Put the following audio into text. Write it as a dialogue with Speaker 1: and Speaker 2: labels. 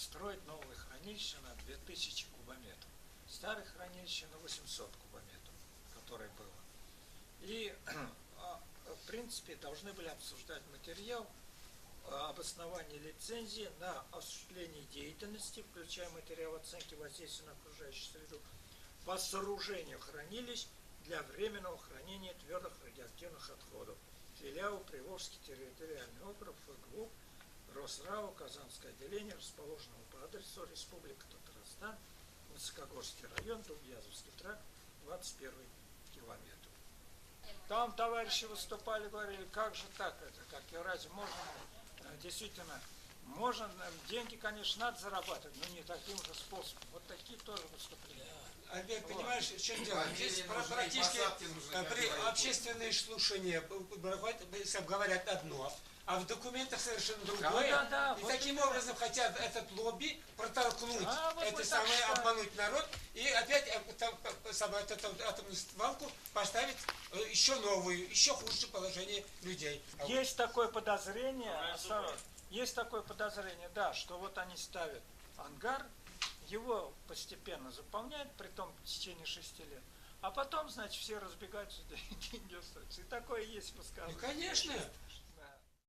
Speaker 1: строить новые хранилища на 2000 кубометров. Старые хранилища на 800 кубометров, которое было. И, в принципе, должны были обсуждать материал об основании лицензии на осуществление деятельности, включая материал оценки воздействия на окружающую среду, по сооружению хранилищ для временного хранения твердых радиоактивных отходов. Филиал Приволжский территориальный округ ФГУ, Росрао, Казанское отделение, расположенного по адресу Республика Татарстан, Высокогорский район, Дубъязовский тракт, 21 километр. Там товарищи выступали, говорили, как же так это, как и разве можно, действительно, можно, деньги, конечно, надо зарабатывать, но не таким же способом. Вот такие тоже выступления.
Speaker 2: Олег, понимаешь, в чем дело? Здесь практически при общественные слушания говорят одно, а в документах совершенно другое.
Speaker 1: Да,
Speaker 2: и
Speaker 1: вот
Speaker 2: таким образом хотят этот лобби протолкнуть,
Speaker 1: вот
Speaker 2: это
Speaker 1: так
Speaker 2: самое,
Speaker 1: что...
Speaker 2: обмануть народ, и опять эту атомную стволку поставить еще новую, еще хуже положение людей.
Speaker 1: Есть такое подозрение, да, что вот они ставят ангар, его постепенно заполняют, при том в течение 6 лет, а потом, значит, все разбегаются, деньги остаются. И такое есть, пускай.
Speaker 2: Ну, конечно.